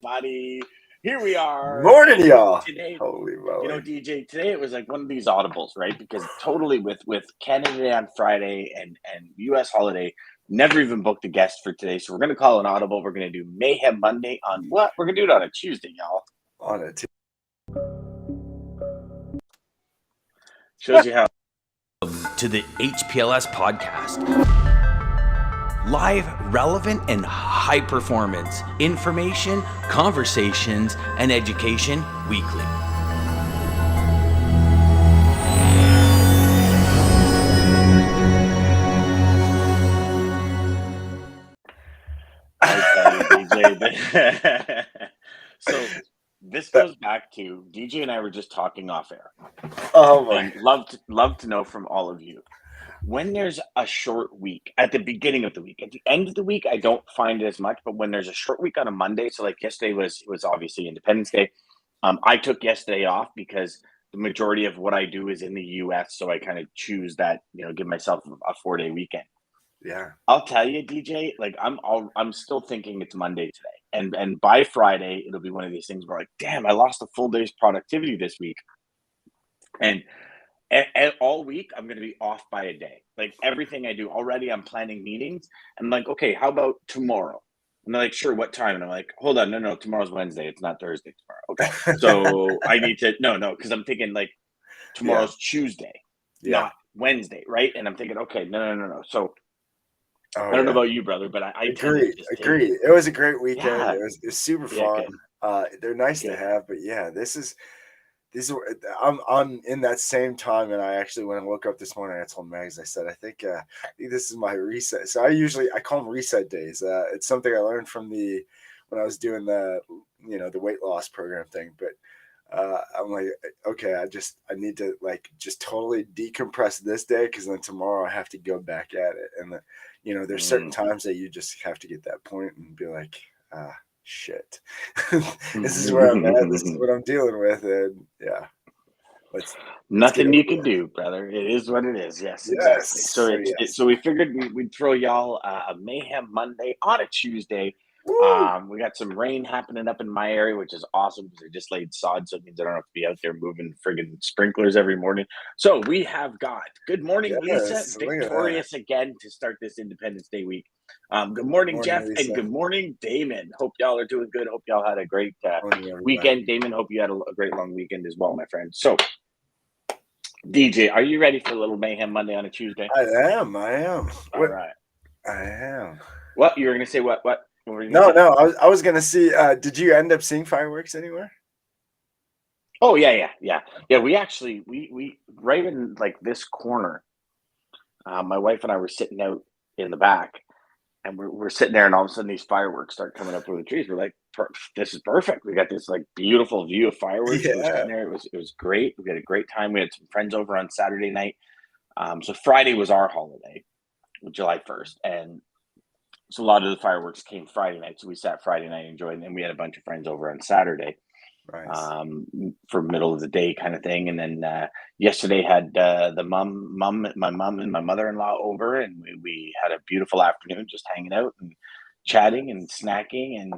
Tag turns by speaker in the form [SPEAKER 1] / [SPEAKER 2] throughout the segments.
[SPEAKER 1] Buddy, here we are.
[SPEAKER 2] Morning, y'all.
[SPEAKER 1] Today,
[SPEAKER 2] Holy moly.
[SPEAKER 1] DJ, today it was like one of these audibles, right? Because totally with Canada Day on Friday and US holiday, never even booked a guest for today. So we're gonna call an audible. We're gonna do Mayhem Monday on what? We're gonna do it on a Tuesday, y'all.
[SPEAKER 2] On it.
[SPEAKER 1] Shows you how.
[SPEAKER 3] To the HPLS podcast. Live, relevant, and high performance information, conversations, and education weekly.
[SPEAKER 1] DJ. So this goes back to DJ and I were just talking off air.
[SPEAKER 2] Oh my.
[SPEAKER 1] And love to know from all of you. When there's a short week at the beginning of the week, at the end of the week, I don't find it as much. But when there's a short week on a Monday, so like yesterday was obviously Independence Day. I took yesterday off because the majority of what I do is in the U.S. So I kind of choose that, give myself a 4-day weekend.
[SPEAKER 2] Yeah.
[SPEAKER 1] I'll tell you, DJ, like I'm still thinking it's Monday today, and by Friday it'll be one of these things where like, damn, I lost a full day's productivity this week, and all week I'm going to be off by a day. Like everything I do already, I'm planning meetings. I'm like, okay, how about tomorrow? And they're like, sure, what time? And I'm like, hold on, no, tomorrow's Wednesday. It's not Thursday tomorrow. Okay, so I need to no, because I'm thinking like tomorrow's Tuesday, not Wednesday, right? And I'm thinking, okay, no. So I don't know about you, brother, but I
[SPEAKER 2] agree. It was a great weekend.
[SPEAKER 1] Yeah.
[SPEAKER 2] It was super fun. They're nice to have, but yeah, I'm in that same time, and I actually, when I woke up this morning, I told Mags, I said, I think this is my reset. So I call them reset days. It's something I learned from when I was doing the weight loss program thing. But I'm like, okay, I need to just totally decompress this day, because then tomorrow I have to go back at it. And there's certain times that you just have to get that point and be like, shit, this is where I'm at. This is what I'm dealing with. And yeah,
[SPEAKER 1] nothing you can do, brother. It is what it is. Yes, exactly. So we figured we'd throw y'all a Mayhem Monday on a Tuesday. We got some rain happening up in my area, which is awesome because I just laid sod, so it means I don't have to be out there moving friggin' sprinklers every morning. So we have got good morning, Lisa, victorious again to start this Independence Day week. Good morning, Jeff, Lisa. And good morning, Daman. Hope y'all are doing good. Hope y'all had a great weekend. Daman, hope you had a great long weekend as well, my friend. So, DJ, are you ready for a little Mayhem Monday on a Tuesday?
[SPEAKER 2] I am.
[SPEAKER 1] All right.
[SPEAKER 2] I am.
[SPEAKER 1] What? You were going to say what?
[SPEAKER 2] No. I was going to see, did you end up seeing fireworks anywhere?
[SPEAKER 1] Oh, yeah. We actually, we right in like this corner, my wife and I were sitting out in the back, and we're sitting there, and all of a sudden these fireworks start coming up over the trees. We're like, this is perfect. We got this like beautiful view of fireworks.
[SPEAKER 2] Yeah.
[SPEAKER 1] We're sitting there. It was great. We had a great time. We had some friends over on Saturday night. So Friday was our holiday, July 1st. And so a lot of the fireworks came Friday night. So we sat Friday night enjoying, and we had a bunch of friends over on Saturday. Nice. For middle of the day kind of thing. And then yesterday had my mom and my mother-in-law over, and we had a beautiful afternoon just hanging out and chatting and snacking. And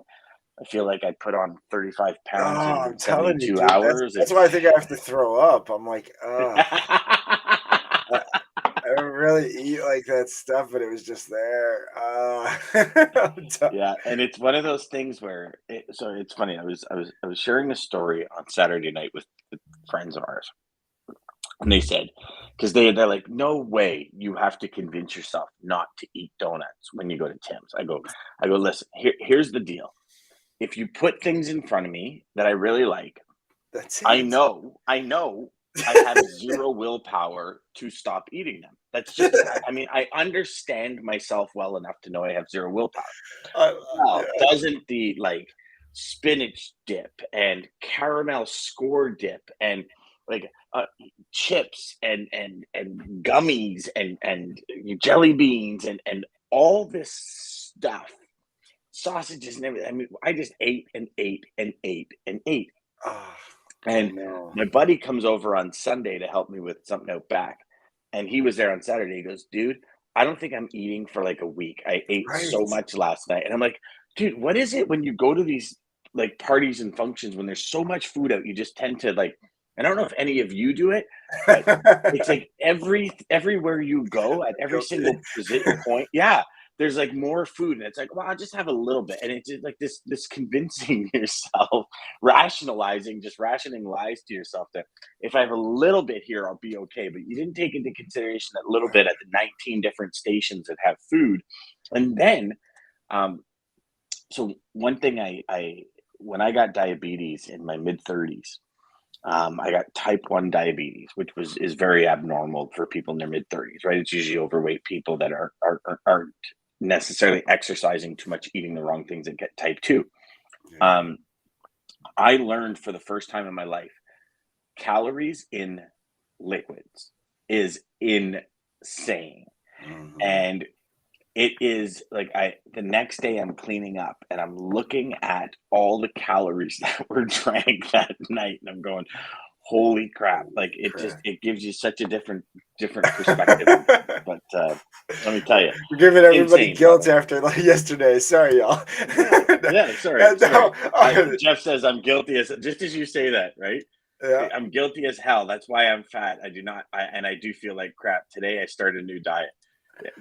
[SPEAKER 1] I feel like I put on 35 pounds in 72 hours.
[SPEAKER 2] That's why I think I have to throw up. I'm like, I don't really eat like that stuff, but it was just there.
[SPEAKER 1] Yeah, and it's one of those things where so it's funny. I was sharing a story on Saturday night with friends of ours, and they said, because they're like, no way you have to convince yourself not to eat donuts when you go to Tim's. I go, listen, here's the deal. If you put things in front of me that I really like, I know I have zero willpower to stop eating them. That's just, I mean, I understand myself well enough to know I have zero willpower. Doesn't the like spinach dip and caramel score dip and like chips and gummies and jelly beans and all this stuff, sausages and everything. I mean, I just ate and ate and ate and ate. And my buddy comes over on Sunday to help me with something out back. And he was there on Saturday. He goes, dude, I don't think I'm eating for like a week. I ate so much last night. And I'm like, dude, what is it when you go to these like parties and functions when there's so much food out, you just tend to like. I don't know if any of you do it, but it's like everywhere you go at every single point, yeah, there's like more food, and it's like, well, I'll just have a little bit, and it's just like this convincing yourself, just rationing lies to yourself that if I have a little bit here, I'll be okay. But you didn't take into consideration that little bit at the 19 different stations that have food, and then, so one thing I when I got diabetes in my mid 30s. I got type 1 diabetes, which is very abnormal for people in their mid 30s, right? It's usually overweight people that aren't necessarily exercising too much, eating the wrong things, that get type 2.
[SPEAKER 2] Yeah.
[SPEAKER 1] I learned for the first time in my life, calories in liquids is insane. And it is like the next day I'm cleaning up and I'm looking at all the calories that were drank that night, and I'm going, holy crap. Like it gives you such a different perspective. But let me tell you,
[SPEAKER 2] We're giving everybody
[SPEAKER 1] insane,
[SPEAKER 2] guilt
[SPEAKER 1] brother.
[SPEAKER 2] after like yesterday. Sorry, y'all.
[SPEAKER 1] Yeah, sorry. Jeff says I'm guilty just as you say that, right?
[SPEAKER 2] Yeah.
[SPEAKER 1] I'm guilty as hell. That's why I'm fat. I do feel like crap. Today I started a new diet.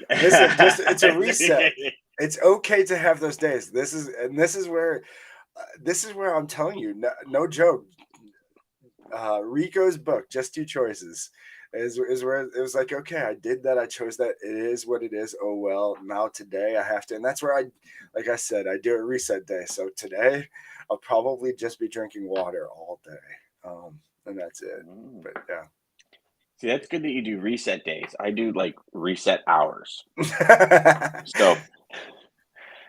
[SPEAKER 2] Listen, it's a reset. It's okay to have those days. This is where I'm telling you, no joke. Rico's book, Just Two Choices, is where it was like, okay, I did that. I chose that. It is what it is. Oh, well, now today I have to. And that's where like I said, I do a reset day. So today I'll probably just be drinking water all day. And that's it. But yeah.
[SPEAKER 1] See, that's good that you do reset days. I do like reset hours. So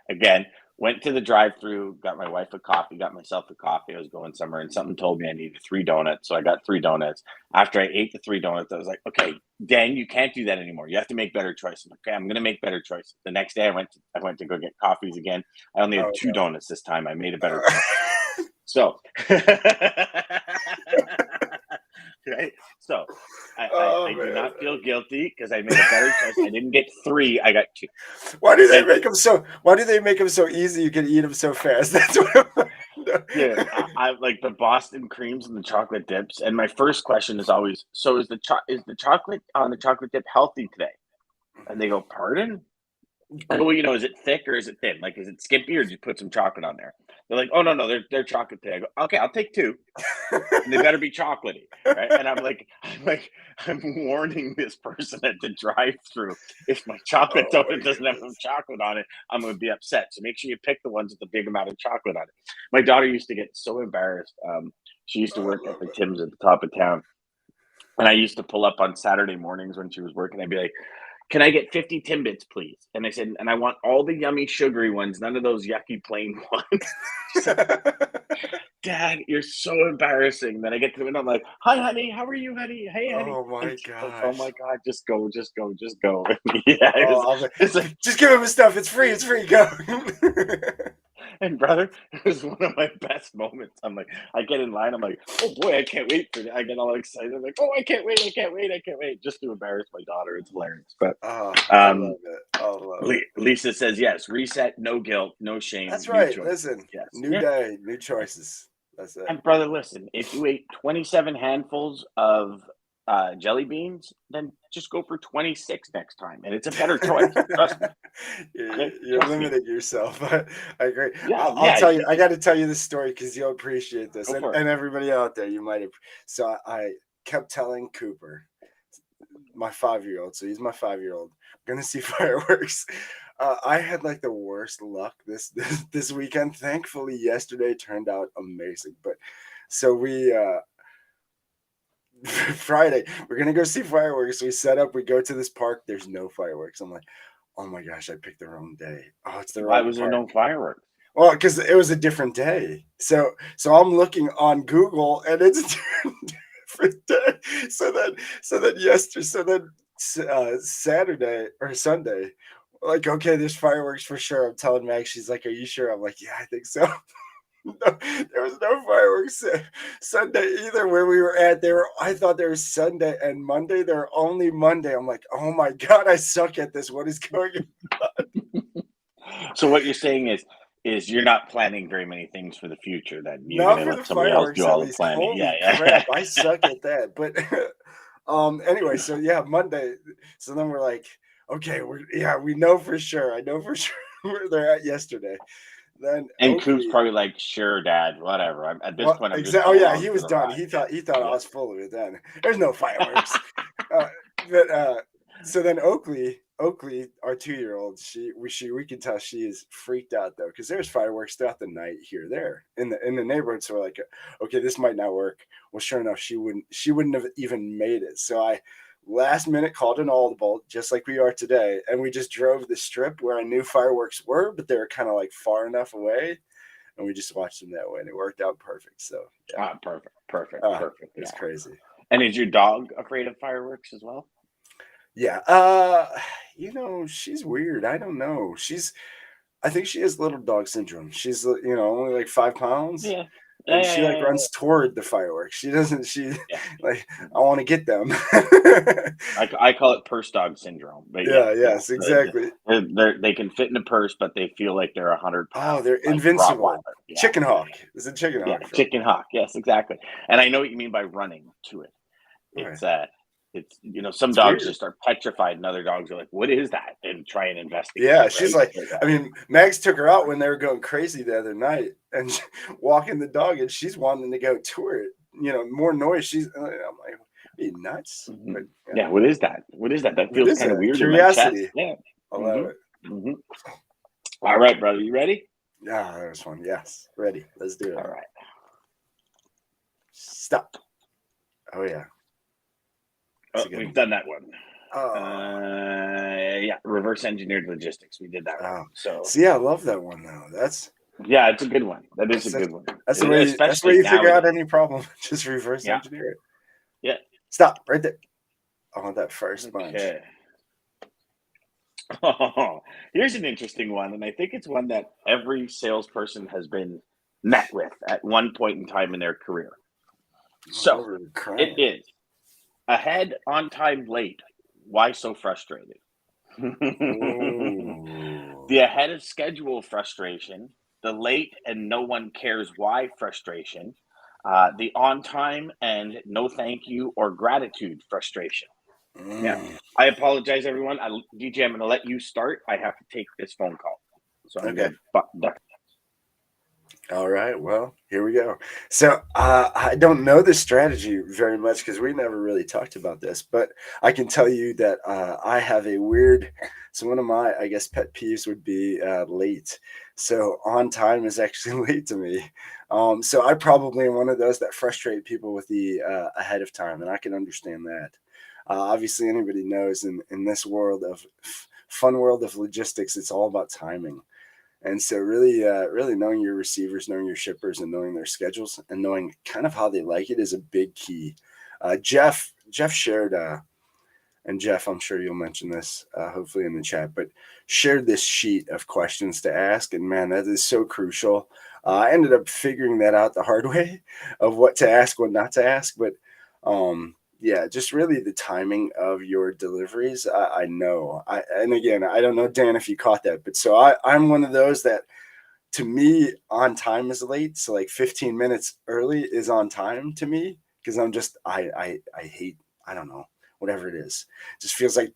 [SPEAKER 1] again, went to the drive-through, got my wife a coffee, got myself a coffee. I was going somewhere, and something told me I needed 3 donuts, so I got 3 donuts. After I ate the 3 donuts, I was like, okay, Dan, you can't do that anymore. You have to make better choices. Okay, I'm gonna make better choices. The next day, I went to go get coffees again. I only had 2 donuts this time. I made a better choice. So, right? So I do not feel guilty because I made a better choice. I didn't get 3, I got 2.
[SPEAKER 2] Why do they make them so easy? You can eat them so fast. That's what
[SPEAKER 1] Yeah, I like the Boston creams and the chocolate dips. And my first question is always, so is the chocolate on the chocolate dip healthy today? And they go, pardon? Well, is it thick or is it thin? Like, is it skimpy or did you put some chocolate on there? They're like, oh, no, they're chocolate today. I go, okay, I'll take 2. And they better be chocolatey, right? And I'm warning this person at the drive-through. If my chocolate donut doesn't have some chocolate on it, I'm going to be upset. So make sure you pick the ones with the big amount of chocolate on it. My daughter used to get so embarrassed. She used to work at the Tim's at the top of town. And I used to pull up on Saturday mornings when she was working. I'd be like, can I get 50 Timbits, please? And I said, and I want all the yummy sugary ones, none of those yucky plain ones. Said, Dad, you're so embarrassing. Then I get to the window, I'm like, hi, honey, how are you, honey? Hey, honey.
[SPEAKER 2] Oh my gosh.
[SPEAKER 1] Oh my God, just go. Yeah,
[SPEAKER 2] just give him his stuff. It's free, go.
[SPEAKER 1] And brother, it was one of my best moments. I'm like, I get in line, I'm like, oh boy, I can't wait for it. I get all excited. I'm like, oh, I can't wait, just to embarrass my daughter. It's hilarious. But
[SPEAKER 2] I love it.
[SPEAKER 1] Lisa says yes, reset, no guilt, no shame.
[SPEAKER 2] That's right. Listen,
[SPEAKER 1] yes.
[SPEAKER 2] New day, new choices. That's it.
[SPEAKER 1] And brother, listen, if you ate 27 handfuls of jelly beans, then just go for 26 next time, and it's a better choice. Trust me.
[SPEAKER 2] You're limiting yourself. I agree.
[SPEAKER 1] Yeah,
[SPEAKER 2] I'll tell you. I got to tell you this story because you'll appreciate this, and everybody out there, you might have. So I kept telling Cooper, my 5-year-old. So he's my 5-year-old. Gonna see fireworks. I had like the worst luck this weekend. Thankfully, yesterday turned out amazing. But so we. Friday, we're gonna go see fireworks. We set up, we go to this park, there's no fireworks. I'm like, oh my gosh, I picked the wrong day. Oh, it's the wrong
[SPEAKER 1] Why was there no fireworks?
[SPEAKER 2] Well, because it was a different day. So I'm looking on Google and it's a different day. So then Saturday or Sunday, like, okay, there's fireworks for sure. I'm telling Meg, she's like, are you sure? I'm like, yeah, I think so. No, there was no fireworks Sunday either where we were at. I thought there was Sunday and Monday. They're only Monday. I'm like, oh my God, I suck at this. What is going on?
[SPEAKER 1] So what you're saying is is you're not planning very many things for the future. That you're
[SPEAKER 2] Not
[SPEAKER 1] going to
[SPEAKER 2] for the
[SPEAKER 1] let somebody else
[SPEAKER 2] fireworks,
[SPEAKER 1] do
[SPEAKER 2] at
[SPEAKER 1] all the
[SPEAKER 2] least.
[SPEAKER 1] planning.
[SPEAKER 2] Holy
[SPEAKER 1] Yeah,
[SPEAKER 2] crap, I suck at that. But anyway, so yeah, Monday. So then we're like, okay, we know for sure. I know for sure where they're at yesterday. Then
[SPEAKER 1] And Coop's
[SPEAKER 2] Oakley.
[SPEAKER 1] probably like, "Sure, Dad, whatever." At this
[SPEAKER 2] Well,
[SPEAKER 1] point, I'm just
[SPEAKER 2] exactly. Oh
[SPEAKER 1] going
[SPEAKER 2] yeah,
[SPEAKER 1] along
[SPEAKER 2] he
[SPEAKER 1] for
[SPEAKER 2] was
[SPEAKER 1] the
[SPEAKER 2] done.
[SPEAKER 1] ride.
[SPEAKER 2] He thought I
[SPEAKER 1] Yeah.
[SPEAKER 2] was full of it. Then there's no fireworks. But so then Oakley, our 2-year-old, we can tell she is freaked out though, because there's fireworks throughout the night here, there in the neighborhood. So we're like, okay, this might not work. Well, sure enough, she wouldn't have even made it. So I last minute called an audible, just like we are today, and we just drove the strip where I knew fireworks were, but they were kind of like far enough away, and we just watched them that way, and it worked out perfect. So yeah,
[SPEAKER 1] Perfect.
[SPEAKER 2] it's
[SPEAKER 1] Yeah.
[SPEAKER 2] crazy.
[SPEAKER 1] And is your dog afraid of fireworks as well?
[SPEAKER 2] Yeah. She's weird. I don't know. I think she has little dog syndrome. She's, only like 5 pounds,
[SPEAKER 1] Yeah.
[SPEAKER 2] and she like runs toward the fireworks. She doesn't,
[SPEAKER 1] Yeah.
[SPEAKER 2] like, I want to get them.
[SPEAKER 1] I call it purse dog syndrome. But
[SPEAKER 2] Yeah, yes, exactly.
[SPEAKER 1] They can fit in a purse, but they feel like they're 100-pound.
[SPEAKER 2] Oh, they're
[SPEAKER 1] like
[SPEAKER 2] invincible.
[SPEAKER 1] Rottweiler. Yeah.
[SPEAKER 2] Chicken hawk. It's a chicken
[SPEAKER 1] Yeah,
[SPEAKER 2] hawk.
[SPEAKER 1] chicken hawk. Yes, exactly. And I know what you mean by running to it. It's some
[SPEAKER 2] It's
[SPEAKER 1] dogs
[SPEAKER 2] weird.
[SPEAKER 1] just are petrified, and other dogs are like, "What is that?" and try and investigate.
[SPEAKER 2] Yeah,
[SPEAKER 1] right?
[SPEAKER 2] she's like, I mean, Mags took her out when they were going crazy the other night and walking the dog, and she's wanting to go to it. More noise. I'm like, are you nuts?
[SPEAKER 1] Mhm.
[SPEAKER 2] But,
[SPEAKER 1] Yeah, what is that? That
[SPEAKER 2] What
[SPEAKER 1] feels
[SPEAKER 2] is
[SPEAKER 1] kind of
[SPEAKER 2] that?
[SPEAKER 1] weird
[SPEAKER 2] Curiosity.
[SPEAKER 1] in my chest. Yeah.
[SPEAKER 2] I love it.
[SPEAKER 1] Mhm. All right, brother, you ready?
[SPEAKER 2] Yeah, that was fun. Yes, ready. Let's do it.
[SPEAKER 1] All right.
[SPEAKER 2] Stop. Oh yeah.
[SPEAKER 1] We've done that one.
[SPEAKER 2] Oh.
[SPEAKER 1] Yeah, reverse engineered logistics. We did that one. So
[SPEAKER 2] see, I love that one though. It's
[SPEAKER 1] a good one. That is a good one.
[SPEAKER 2] That's the way you figure out any problem. Just reverse engineer it.
[SPEAKER 1] Yeah.
[SPEAKER 2] Stop right there. I want that first bunch.
[SPEAKER 1] Okay. Oh, here's an interesting one, and I think it's one that every salesperson has been met with at one point in time in their career. So it is ahead, on time, late. Why so frustrated? The ahead of schedule frustration, the late and no one cares why frustration, the on time and no thank you or gratitude frustration. Yeah, I apologize, everyone. DJ, I'm going to let you start. I have to take this phone call, so I'm going to.
[SPEAKER 2] All right, well, here we go. So I don't know this strategy very much because we never really talked about this, but I can tell you that I have a weird. So one of my, I guess, pet peeves would be late. So on time is actually late to me. So I probably am one of those that frustrate people with the ahead of time, and I can understand that. Obviously, anybody knows in this world of fun world of logistics, it's all about timing. And so really knowing your receivers, knowing your shippers, and knowing their schedules and knowing kind of how they like it is a big key. Jeff shared, and Jeff, I'm sure you'll mention this hopefully in the chat, but shared this sheet of questions to ask. And man, that is so crucial. I ended up figuring that out the hard way of what to ask, what not to ask. But yeah, just really the timing of your deliveries. I know. And again, I don't know, Dan, if you caught that, but so I'm one of those that, to me, on time is late. So like 15 minutes early is on time to me because I hate, I don't know, whatever it is. It just feels like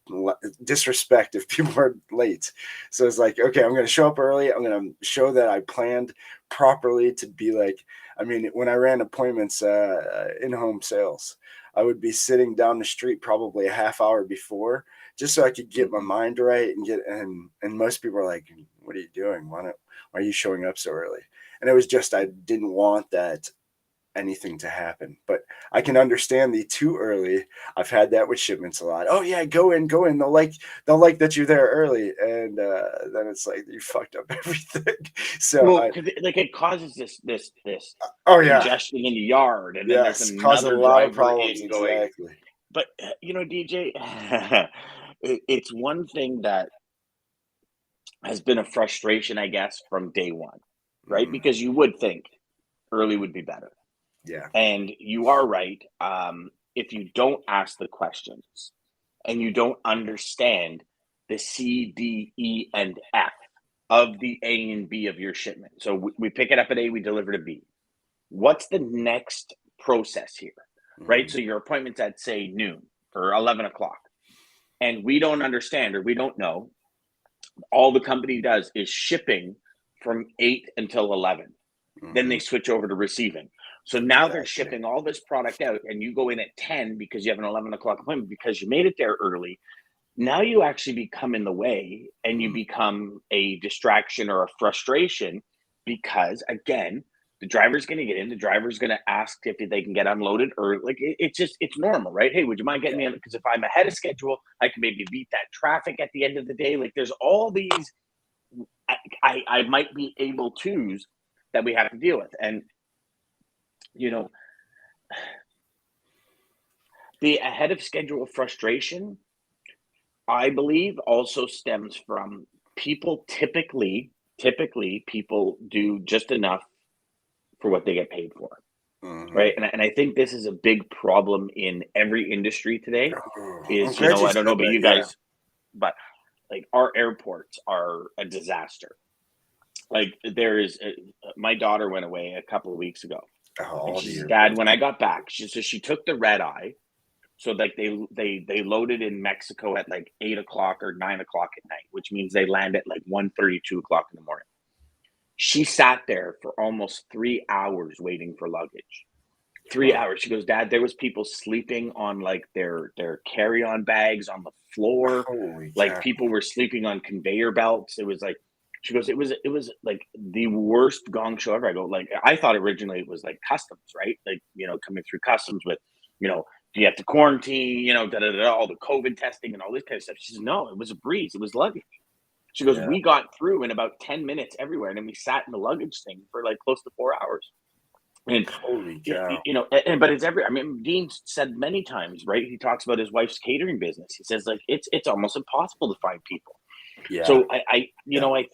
[SPEAKER 2] disrespect if people are late. So it's like, okay, I'm going to show up early. I'm going to show that I planned properly to be like, I mean, when I ran appointments in-home sales, I would be sitting down the street probably a half hour before just so I could get my mind right and most people are like, what are you doing? Why are you showing up so early? And it was just, I didn't want that anything to happen, but I can understand the too early. I've had that with shipments a lot. Oh yeah, go in. They'll like that you're there early. And then it's like, you fucked up everything. So
[SPEAKER 1] it causes this congestion in the yard, and then there's another driver in going.
[SPEAKER 2] Exactly.
[SPEAKER 1] But DJ, it's one thing that has been a frustration, I guess, from day one, right? Because you would think early would be better.
[SPEAKER 2] Yeah.
[SPEAKER 1] And you are right. If you don't ask the questions and you don't understand the C, D, E, and F of the A and B of your shipment. So we pick it up at A, we deliver to B. What's the next process here, right? So your appointment's at, say, noon or 11 o'clock. And we don't understand, or we don't know. All the company does is shipping from 8 until 11. Then they switch over to receiving. So now they're shipping all this product out, and you go in at 10 because you have an 11 o'clock appointment because you made it there early. Now you actually become in the way, and you become a distraction or a frustration because, again, the driver's going to get in. The driver's going to ask if they can get unloaded, or like it's normal, right? Hey, would you mind getting me in? Because if I'm ahead of schedule, I can maybe beat that traffic at the end of the day. Like there's all these I might be able to's that we have to deal with, and the ahead of schedule frustration, I believe, also stems from people typically people do just enough for what they get paid for. Right. And I think this is a big problem in every industry today is, I don't know about you guys, but like our airports are a disaster. Like there is, my daughter went away a couple of weeks ago. And she said, Dad, when I got back, she took the red eye. So like they loaded in Mexico at like 8 o'clock or 9 o'clock at night, which means they land at like 1:30, 2 o'clock in the morning. She sat there for almost 3 hours waiting for luggage. 3 hours. She goes, Dad, there was people sleeping on like their carry-on bags on the floor. Like people were sleeping on conveyor belts. It was like, she goes, it was like the worst gong show ever. I go, like, I thought originally it was like customs, right? Like, coming through customs with, do you have to quarantine, all the COVID testing and all this kind of stuff. She says, no, it was a breeze. It was luggage. She goes, we got through in about 10 minutes everywhere. And then we sat in the luggage thing for like close to 4 hours. And
[SPEAKER 2] holy cow.
[SPEAKER 1] But it's Dean said many times, right? He talks about his wife's catering business. He says like, it's almost impossible to find people. Yeah. So I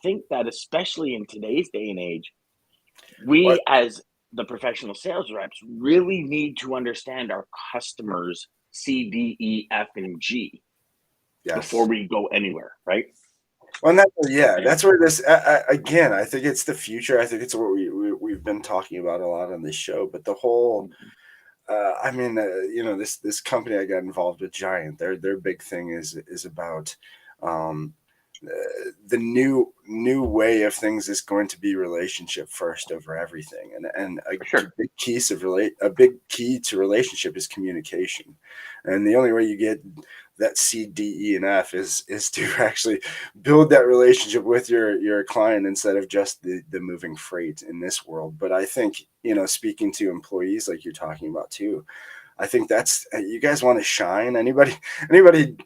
[SPEAKER 1] think that especially in today's day and age, we as the professional sales reps really need to understand our customers C, D, E, F, and G before we go anywhere, right?
[SPEAKER 2] Well, that's where this again. I think it's the future. I think it's what we've been talking about a lot on this show. But the whole, this company I got involved with, Giant. Their big thing is about the new way of things is going to be relationship first over everything, and a big key to relationship is communication, and the only way you get that C, D, E, and F is to actually build that relationship with your client instead of just the moving freight in this world. But I think, speaking to employees like you're talking about too, I think that's, you guys want to shine. Anybody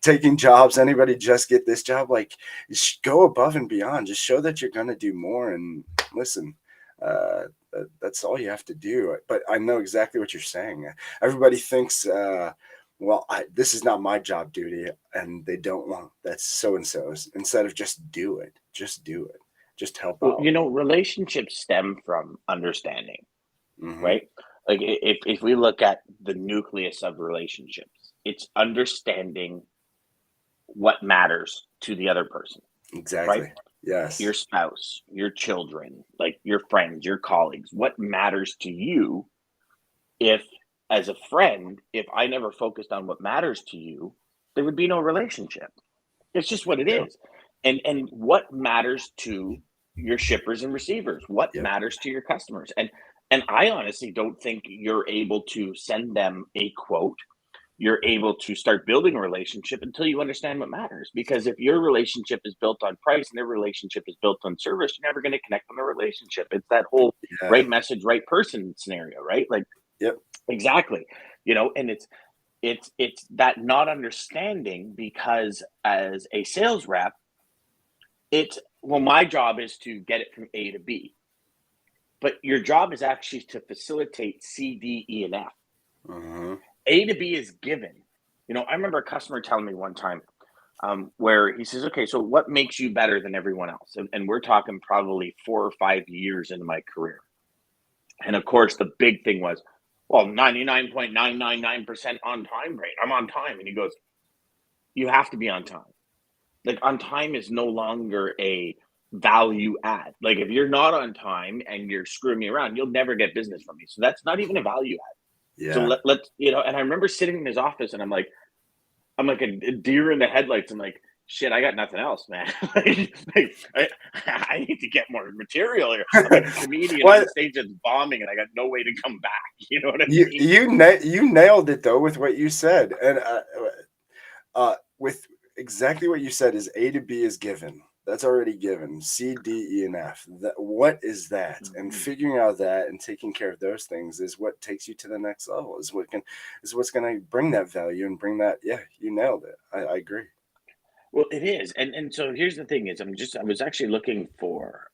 [SPEAKER 2] taking jobs, anybody just get this job, like go above and beyond, just show that you're going to do more. And listen, that's all you have to do. But I know exactly what you're saying. Everybody thinks, this is not my job duty, and they don't want that's so-and-so's, instead of just do it, just help out.
[SPEAKER 1] Relationships stem from understanding, right? Like if we look at the nucleus of relationships, it's understanding what matters to the other person.
[SPEAKER 2] Exactly.
[SPEAKER 1] Right?
[SPEAKER 2] Yes.
[SPEAKER 1] Your spouse, your children, like your friends, your colleagues, what matters to you. If as a friend, if I never focused on what matters to you, there would be no relationship. It's just what it is. And what matters to your shippers and receivers, what matters to your customers. And I honestly don't think you're able to send them a quote. You're able to start building a relationship until you understand what matters. Because if your relationship is built on price and their relationship is built on service, you're never going to connect on the relationship. It's that whole right message, right person scenario, right? Like, exactly. And it's that not understanding, because as a sales rep, my job is to get it from A to B. But your job is actually to facilitate C, D, E, and F. A to B is given. I remember a customer telling me one time where he says, okay, so what makes you better than everyone else? And we're talking probably 4 or 5 years into my career. And of course, the big thing was, 99.999% on time rate. I'm on time. And he goes, you have to be on time. Like on time is no longer a value add. Like if you're not on time and you're screwing me around, you'll never get business from me. So that's not even a value add.
[SPEAKER 2] Yeah.
[SPEAKER 1] So let's, and I remember sitting in his office and I'm like a deer in the headlights. I'm like, shit, I got nothing else, man. I need to get more material here. I'm like a comedian on stage that's bombing and I got no way to come back. You know what I mean?
[SPEAKER 2] You nailed it though with what you said. And with exactly what you said is A to B is given. That's already given. C, D, E, and F. What is that? Mm-hmm. And figuring out that and taking care of those things is what takes you to the next level. Is what's going to bring that value and bring that. Yeah, you nailed it. I agree.
[SPEAKER 1] Well, it is, and so here's the thing: is I was actually looking for.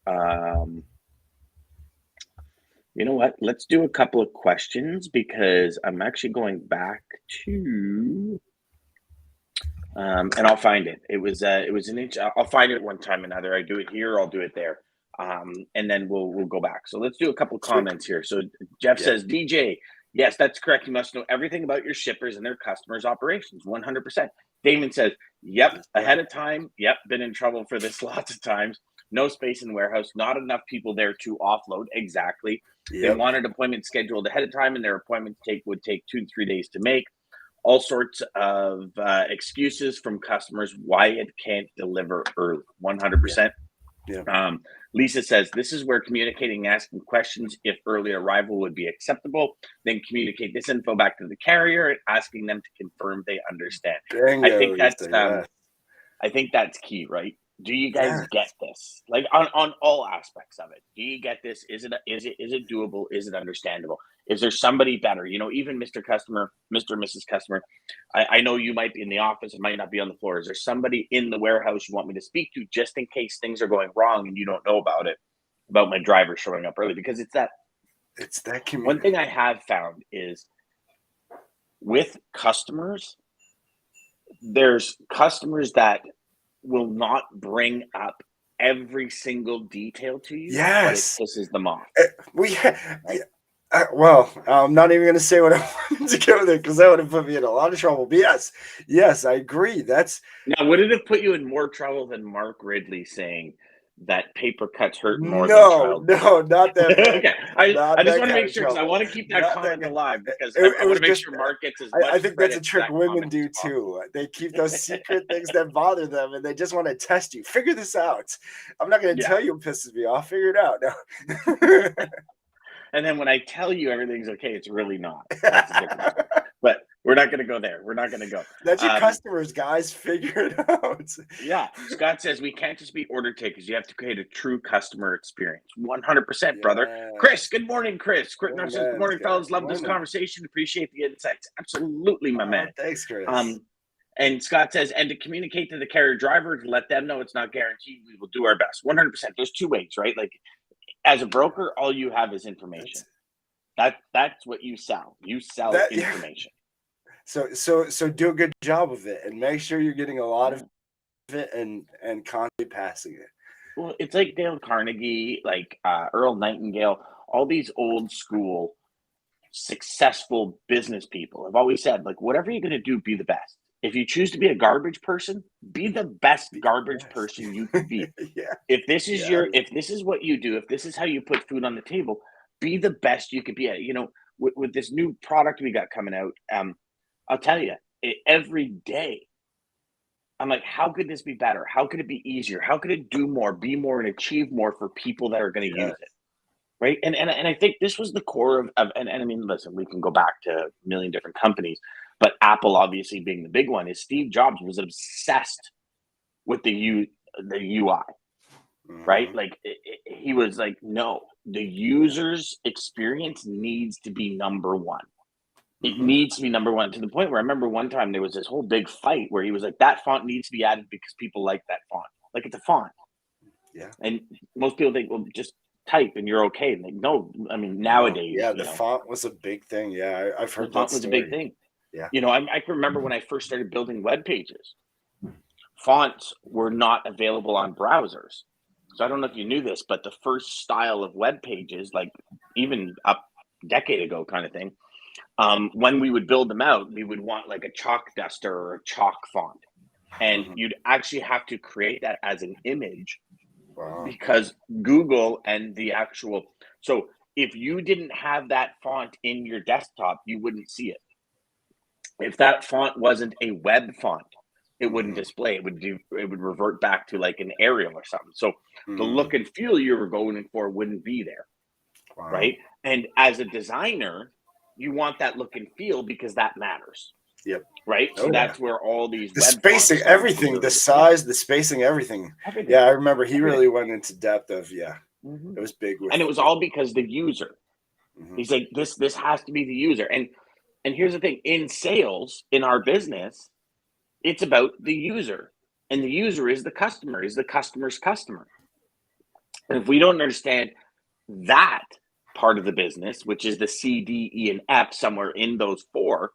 [SPEAKER 1] You know what? Let's do a couple of questions because I'm actually going back to. And I'll find it. It was an inch. I'll find it one time and either I do it here or I'll do it there. And then we'll go back. So let's do a couple of comments here. So Jeff says, DJ, yes, that's correct. You must know everything about your shippers and their customers' operations. 100%. Damon says, yep, ahead of time. Yep, been in trouble for this lots of times. No space in the warehouse. Not enough people there to offload. Exactly. Yep. They wanted appointments scheduled ahead of time and their appointments would take 2 to 3 days to make. All sorts of excuses from customers why it can't deliver early. 100%. Yeah. Lisa says, this is where communicating, asking questions if early arrival would be acceptable. Then communicate this info back to the carrier, asking them to confirm they understand. I think that's key, right? Do you guys get this? Like on all aspects of it. Do you get this? Is it doable? Is it understandable? Is there somebody better? Even Mr. Customer, Mr. and Mrs. Customer, I know you might be in the office and might not be on the floor. Is there somebody in the warehouse you want me to speak to just in case things are going wrong and you don't know about it, about my driver showing up early? Because it's that community. One thing I have found is with customers, there's customers that will not bring up every single detail to you.
[SPEAKER 2] Yes.
[SPEAKER 1] But it pisses them off.
[SPEAKER 2] Well, I'm not even going to say what I wanted to go there because that would have put me in a lot of trouble. But yes, I agree.
[SPEAKER 1] Now, would it have put you in more trouble than Mark Ridley saying that paper cuts hurt more than child?
[SPEAKER 2] No, not that.
[SPEAKER 1] Okay, I just want to make sure because I want to keep that comment alive because I want to make sure Mark gets as much.
[SPEAKER 2] I think that's a trick women do too. They keep those secret things that bother them, and they just want to test you. Figure this out. I'm not going to tell you what pisses me off. Figure it out. No.
[SPEAKER 1] And then when I tell you everything's okay, it's really not. That's a different story. But we're not going to go there. We're not going to go.
[SPEAKER 2] That's your customers, guys. Figure it out.
[SPEAKER 1] Yeah. Scott says we can't just be order takers. You have to create a true customer experience. 100%, brother. Chris, good morning, Chris. Good morning, fellas. Love this conversation. Appreciate the insights. Absolutely, my man.
[SPEAKER 2] Thanks, Chris.
[SPEAKER 1] And Scott says, and to communicate to the carrier driver to let them know it's not guaranteed, we will do our best. 100%. There's 2 ways, right? Like, as a broker, all you have is information. That's what you sell. You sell information.
[SPEAKER 2] So do a good job of it and make sure you're getting a lot of it and constantly passing it.
[SPEAKER 1] Well, it's like Dale Carnegie, like Earl Nightingale, all these old school successful business people have always said, like, whatever you're going to do, be the best. If you choose to be a garbage person, be the best garbage person you can be. If this is if this is what you do, if this is how you put food on the table, be the best you could be at. With this new product we got coming out, I'll tell you, every day, I'm like, how could this be better? How could it be easier? How could it do more, be more, and achieve more for people that are going to use it? Right. And I think this was the core of and I mean, listen, we can go back to a million different companies. But Apple, obviously being the big one, is Steve Jobs was obsessed with the UI, right? Like he was like, no, the user's experience needs to be number one. It needs to be number one, to the point where I remember one time there was this whole big fight where he was like, that font needs to be added because people like that font. Like, it's a font.
[SPEAKER 2] Yeah.
[SPEAKER 1] And most people think, well, just type and you're okay. And like, no, I mean, nowadays.
[SPEAKER 2] Yeah, the font was a big thing. Yeah, I've heard
[SPEAKER 1] the font was a big thing.
[SPEAKER 2] Yeah.
[SPEAKER 1] I can remember when I first started building web pages, fonts were not available on browsers. So I don't know if you knew this, but the first style of web pages, like even up a decade ago kind of thing, when we would build them out, we would want like a chalk duster or a chalk font. And you'd actually have to create that as an image
[SPEAKER 2] Wow.
[SPEAKER 1] because Google and the actual, so if you didn't have that font in your desktop, you wouldn't see it. If that font wasn't a web font, it wouldn't display. It would revert back to like an Arial or something. So the look and feel you were going for wouldn't be there,
[SPEAKER 2] Wow.
[SPEAKER 1] right? And as a designer, you want that look and feel because that matters.
[SPEAKER 2] Yep.
[SPEAKER 1] Right.
[SPEAKER 2] Oh,
[SPEAKER 1] so that's where all these
[SPEAKER 2] the spacing, everything, the size, the spacing, everything. Yeah, I remember he really went into depth of it was big.
[SPEAKER 1] And it was all because the user. He's like, this has to be the user. And here's the thing, in sales, in our business, it's about the user. And the user is the customer, is the customer's customer. And if we don't understand that part of the business, which is the C, D, E, and F, somewhere in those four,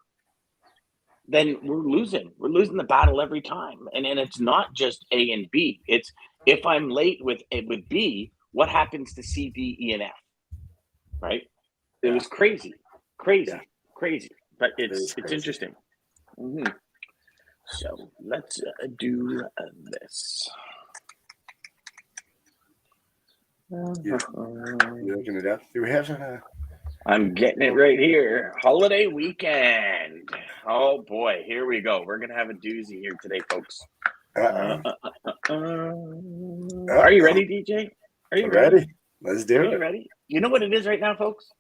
[SPEAKER 1] then we're losing. We're losing the battle every time. And it's not just A and B. It's if I'm late with B, what happens to C, D, E, and F? Right? It was crazy. But it's interesting. So let's do this.
[SPEAKER 2] You looking it up? Do we have some?
[SPEAKER 1] I'm getting it right here. Holiday weekend. Oh boy, here we go. We're gonna have a doozy here today, folks. Are you ready, DJ? Are you ready?
[SPEAKER 2] Let's do it.
[SPEAKER 1] Are you ready? You know what it is right now, folks?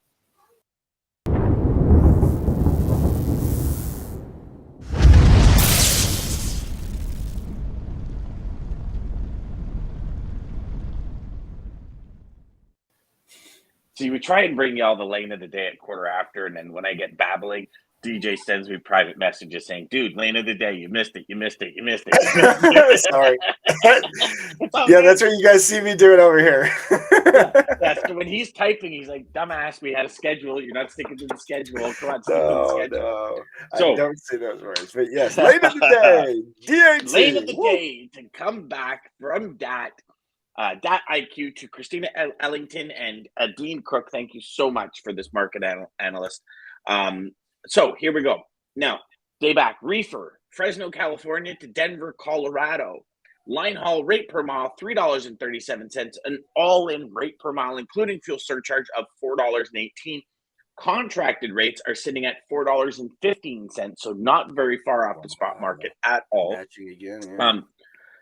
[SPEAKER 1] See, we try and bring y'all the lane of the day at quarter after, and then when I get babbling, DJ sends me private messages saying, "Dude, lane of the day, you missed it.
[SPEAKER 2] Sorry. Yeah, that's what you guys see me doing over here.
[SPEAKER 1] That's when he's typing. He's like, "Dumbass, we had a schedule. You're not sticking to the schedule. Come on, stick to the schedule."
[SPEAKER 2] No.
[SPEAKER 1] So,
[SPEAKER 2] I don't say those words, but yes, lane of the day, DAT.
[SPEAKER 1] Lane of the day to come back from that IQ to Christina Ellington and Dean Crook. Thank you so much for this market analyst. So here we go. Now, day back, reefer, Fresno, California to Denver, Colorado. Line haul rate per mile, $3.37. An all-in rate per mile, including fuel surcharge of $4.18. Contracted rates are sitting at $4.15, so not very far off the spot market at all.
[SPEAKER 2] Matching again,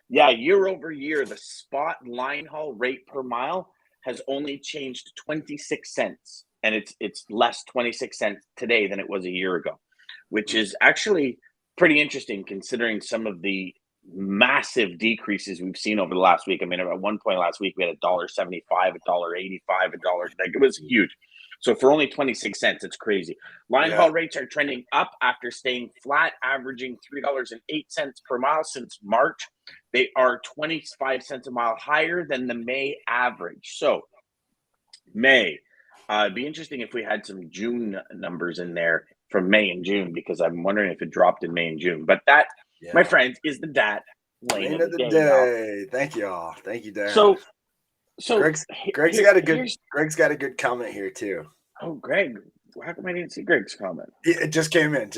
[SPEAKER 1] yeah, year over year, the spot line haul rate per mile has only changed 26 cents. And it's less 26 cents today than it was a year ago, which is actually pretty interesting considering some of the massive decreases we've seen over the last week. I mean, at one point last week, we had $1.75, $1.85, $1. Like, it was huge. So for only 26 cents, it's crazy. Line haul rates are trending up after staying flat, averaging $3.08 per mile since March. They are 25 cents a mile higher than the May average. So May, it'd be interesting if we had some June numbers in there from May and June, because I'm wondering if it dropped in May and June. But that, my friends, is the DAT lane of the day.
[SPEAKER 2] Thank you all. Thank you, Darren. So Greg's got a good comment here too.
[SPEAKER 1] Oh, Greg, how come I didn't see Greg's comment?
[SPEAKER 2] It just came in.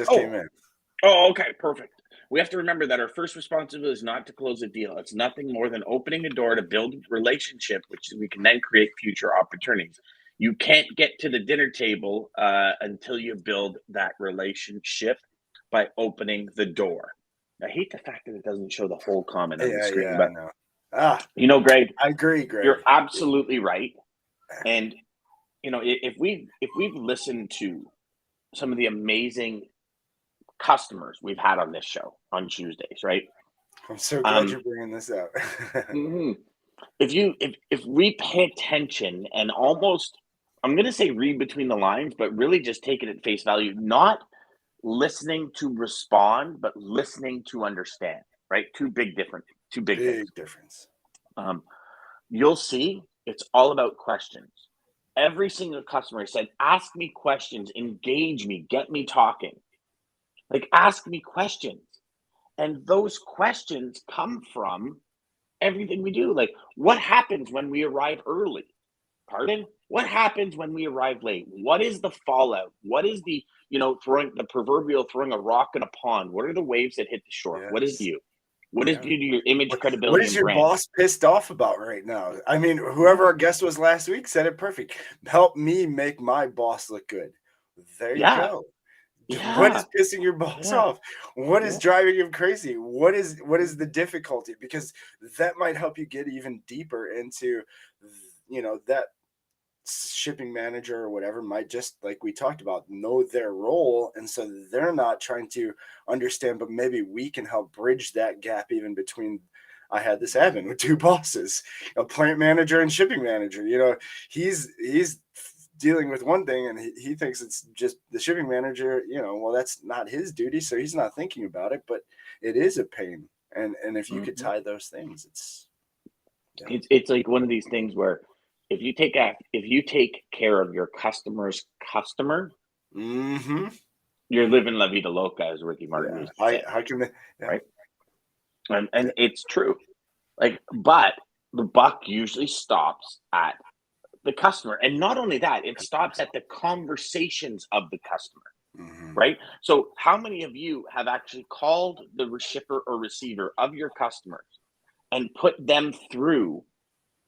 [SPEAKER 1] Oh, okay, perfect. We have to remember that our first responsibility is not to close a deal. It's nothing more than opening a door to build a relationship, which we can then create future opportunities. You can't get to the dinner table until you build that relationship by opening the door. I hate the fact that it doesn't show the whole comment on the screen. But you know, Greg,
[SPEAKER 2] I agree, Greg.
[SPEAKER 1] You're absolutely right. And you know, if we've listened to some of the amazing customers we've had on this show on Tuesdays, right?
[SPEAKER 2] I'm so glad you're bringing this up.
[SPEAKER 1] If we pay attention and almost, I'm going to say read between the lines, but really just take it at face value, not listening to respond, but listening to understand, right? Two big difference. You'll see it's all about questions. Every single customer said, ask me questions, engage me, get me talking. Like, ask me questions. And those questions come from everything we do. Like, what happens when we arrive early? Pardon? What happens when we arrive late? What is the fallout? What is the, throwing a rock in a pond? What are the waves that hit the shore?
[SPEAKER 2] Yes.
[SPEAKER 1] What is you? What does it do to your image,
[SPEAKER 2] What
[SPEAKER 1] credibility,
[SPEAKER 2] is
[SPEAKER 1] and
[SPEAKER 2] your
[SPEAKER 1] brand?
[SPEAKER 2] boss pissed off about right now? I mean, whoever our guest was last week said it perfect. Help me make my boss look good. There you
[SPEAKER 1] Yeah,
[SPEAKER 2] go. What
[SPEAKER 1] yeah,
[SPEAKER 2] is pissing your boss
[SPEAKER 1] yeah,
[SPEAKER 2] off? What is
[SPEAKER 1] yeah.
[SPEAKER 2] driving him crazy? What is the difficulty? Because that might help you get even deeper into, that shipping manager or whatever might, just like we talked about, know their role, and so they're not trying to understand, but maybe we can help bridge that gap even between. I had this happen with two bosses, a plant manager and shipping manager. He's dealing with one thing, and he thinks it's just the shipping manager. Well, that's not his duty, so he's not thinking about it, but it is a pain. And if you could tie those things,
[SPEAKER 1] It's like one of these things where if you take care of your customer's customer,
[SPEAKER 2] Mm-hmm.
[SPEAKER 1] you're living la vida loca, as Ricky Martin
[SPEAKER 2] Yeah.
[SPEAKER 1] used to say,
[SPEAKER 2] How can they, yeah.
[SPEAKER 1] right? And it's true. Like, but the buck usually stops at the customer, and not only that, it stops at the conversations of the customer.
[SPEAKER 2] Mm-hmm.
[SPEAKER 1] Right? So how many of you have actually called the shipper or receiver of your customers and put them through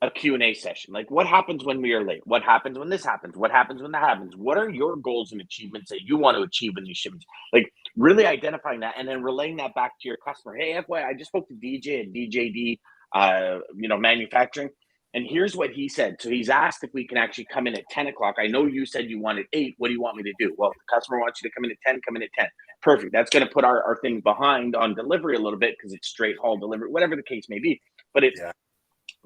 [SPEAKER 1] a Q&A session? Like, what happens when we are late? What happens when this happens? What happens when that happens? What are your goals and achievements that you want to achieve in these shipments? Like, really identifying that and then relaying that back to your customer. Hey, FYI, I just spoke to DJ at DJD, manufacturing. And here's what he said. So he's asked if we can actually come in at 10 o'clock. I know you said you wanted 8. What do you want me to do? Well, the customer wants you to come in at 10, come in at 10. Perfect. That's going to put our thing behind on delivery a little bit because it's straight haul delivery, whatever the case may be. But it's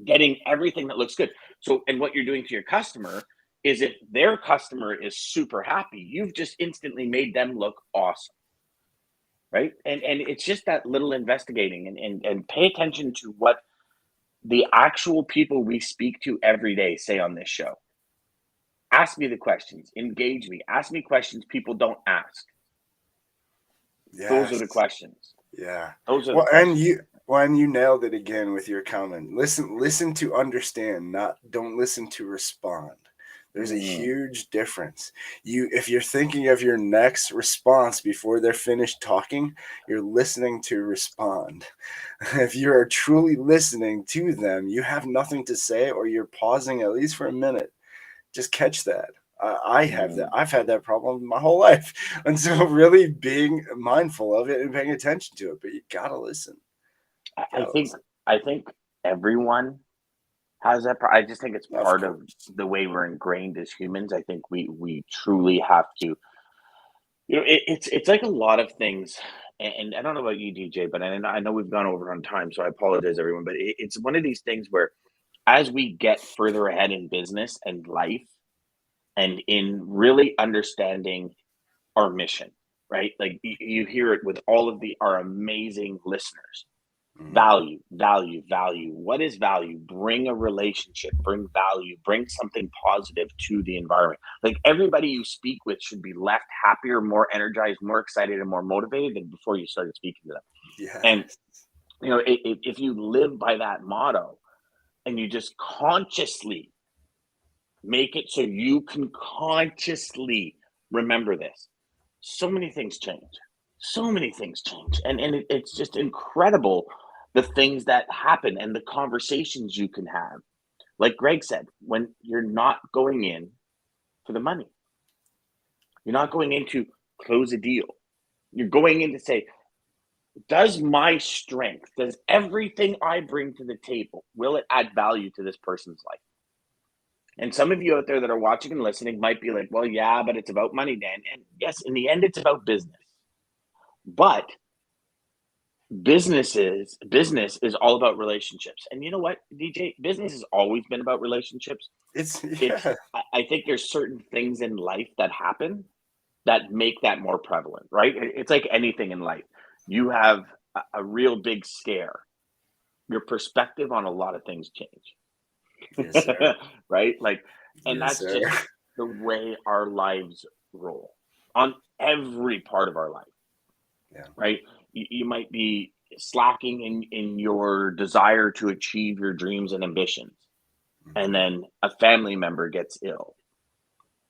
[SPEAKER 1] getting everything that looks good. So, and what you're doing to your customer is, if their customer is super happy, you've just instantly made them look awesome. Right. And it's just that little investigating and pay attention to what the actual people we speak to every day say on this show. Ask me the questions, engage me, ask me questions people don't ask.
[SPEAKER 2] Yes.
[SPEAKER 1] Those are the questions.
[SPEAKER 2] Yeah.
[SPEAKER 1] Those are the questions.
[SPEAKER 2] And you nailed it again with your comment. Listen to understand, don't listen to respond. There's a huge difference. If you're thinking of your next response before they're finished talking, you're listening to respond. If you are truly listening to them, you have nothing to say, or you're pausing at least for a minute. Just catch that. I have that. I've had that problem my whole life. And so really being mindful of it and paying attention to it, but you gotta listen.
[SPEAKER 1] I think everyone has that. I just think it's part of the way we're ingrained as humans. I think we truly have to. It's like a lot of things, and I don't know about you, DJ, but I know we've gone over on time, so I apologize, everyone. But it's one of these things where, as we get further ahead in business and life, and in really understanding our mission, right? Like you hear it with all of our amazing listeners. Value, value, value. What is value? Bring a relationship, bring value, bring something positive to the environment. Like, everybody you speak with should be left happier, more energized, more excited, and more motivated than before you started speaking to them.
[SPEAKER 2] Yeah.
[SPEAKER 1] And, if you live by that motto and you just consciously make it so you can consciously remember this, so many things change. So many things change. And it's just incredible, the things that happen and the conversations you can have. Like Greg said, when you're not going in for the money, you're not going in to close a deal. You're going in to say, does my strength, does everything I bring to the table, will it add value to this person's life? And some of you out there that are watching and listening might be like, well, yeah, but it's about money, Dan. And yes, in the end, it's about business. But business is all about relationships. And you know what, DJ? Business has always been about relationships. I think there's certain things in life that happen that make that more prevalent, right? It's like anything in life. You have a real big scare. Your perspective on a lot of things change.
[SPEAKER 2] Yes, sir.
[SPEAKER 1] Right? Like, and
[SPEAKER 2] Yes,
[SPEAKER 1] that's
[SPEAKER 2] sir.
[SPEAKER 1] just the way our lives roll on every part of our life.
[SPEAKER 2] Yeah.
[SPEAKER 1] Right? You might be slacking in your desire to achieve your dreams and ambitions. And then a family member gets ill,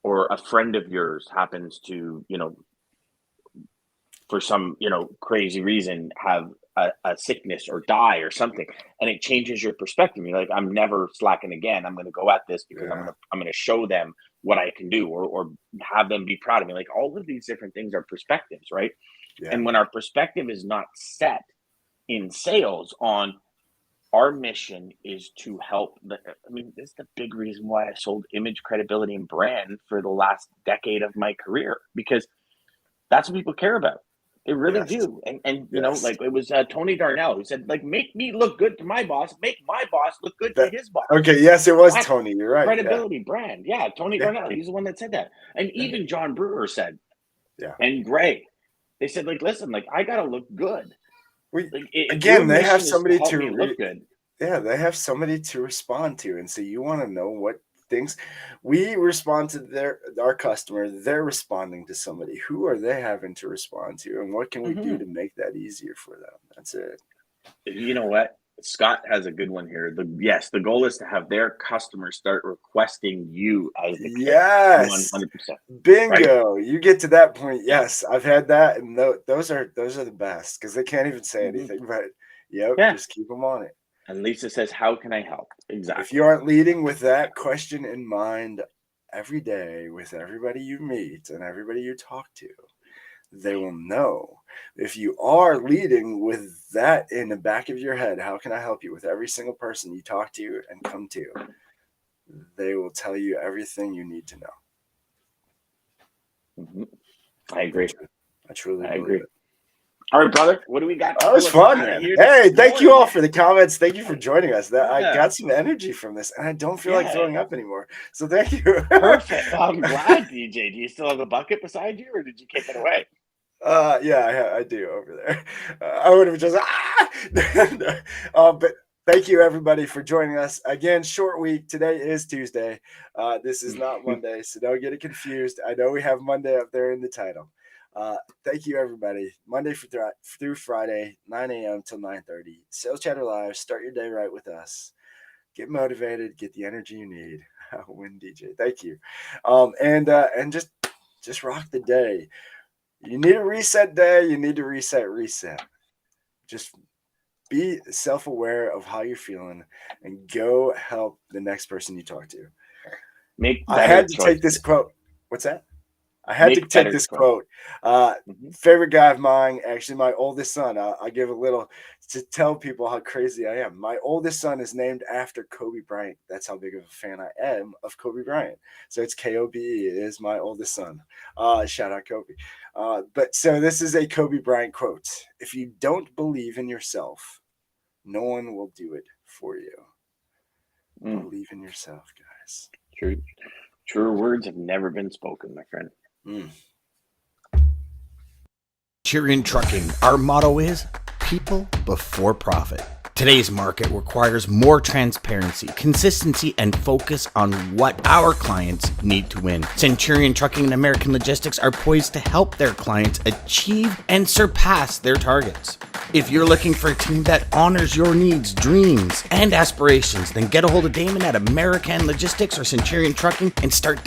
[SPEAKER 1] or a friend of yours happens to, for some, crazy reason, have a sickness or die or something, and it changes your perspective. You're like, I'm never slacking again. I'm going to go at this because I'm going to show them what I can do, or have them be proud of me. Like, all of these different things are perspectives, right?
[SPEAKER 2] Yeah.
[SPEAKER 1] And when our perspective is not set in sales on our mission is to help this is the big reason why I sold image, credibility, and brand for the last decade of my career, because that's what people care about. They really do. And you know, like, it was Tony Darnell who said, like, make me look good to my boss, make my boss look good to his boss.
[SPEAKER 2] Okay, yes, it was
[SPEAKER 1] That's
[SPEAKER 2] Tony. You're right.
[SPEAKER 1] Credibility, brand. Yeah, Tony Darnell. He's the one that said that. And even John Brewer said, and Gray, they said, like, listen, like, I got to look good.
[SPEAKER 2] Again, they have somebody to
[SPEAKER 1] look good.
[SPEAKER 2] Yeah, they have somebody to respond to, and so you want to know what things we respond to our customer. They're responding to somebody. Who are they having to respond to, and what can we do to make that easier for them? That's it.
[SPEAKER 1] You know what? Scott has a good one here. The goal is to have their customers start requesting you as the 100%.
[SPEAKER 2] Bingo. Right? You get to that point. Yes, I've had that, and those are the best, because they can't even say anything, but just keep them on it.
[SPEAKER 1] And Lisa says, how can I help? Exactly.
[SPEAKER 2] If you aren't leading with that question in mind every day with everybody you meet and everybody you talk to, they will know. If you are leading with that in the back of your head, how can I help you, with every single person you talk to and come to, they will tell you everything you need to know.
[SPEAKER 1] I agree.
[SPEAKER 2] I truly
[SPEAKER 1] agree.
[SPEAKER 2] It.
[SPEAKER 1] All right, brother. What do we got?
[SPEAKER 2] That was fun. Hey, thank you all for the comments. Thank you for joining us. I got some energy from this, and I don't feel like throwing up anymore. So thank you.
[SPEAKER 1] Perfect. I'm glad, DJ. Do you still have a bucket beside you, or did you kick it away?
[SPEAKER 2] I do over there. I would have just but thank you, everybody, for joining us again. Short week today. Is Tuesday. This is not Monday, so don't get it confused. I know we have Monday up there in the title. Thank you, everybody. Monday through Friday, 9 a.m. till 9:30. Sales Chatter Live. Start your day right with us. Get motivated. Get the energy you need. Win, DJ. Thank you. And just rock the day. You need a reset day. You need to reset. Just be self-aware of how you're feeling and go help the next person you talk to. I had to take this quote. What's that? I had to take this quote. Favorite guy of mine, actually, my oldest son. I give a little to tell people how crazy I am. My oldest son is named after Kobe Bryant. That's how big of a fan I am of Kobe Bryant. So it's Kobe. It is my oldest son. Shout out Kobe. But so this is a Kobe Bryant quote. If you don't believe in yourself, no one will do it for you. Believe in yourself, guys.
[SPEAKER 1] True words have never been spoken, my friend.
[SPEAKER 3] Centurion Trucking, our motto is people before profit. Today's market requires more transparency, consistency, and focus on what our clients need to win. Centurion Trucking and American Logistics are poised to help their clients achieve and surpass their targets. If you're looking for a team that honors your needs, dreams, and aspirations, then get a hold of Daman at American Logistics or Centurion Trucking and start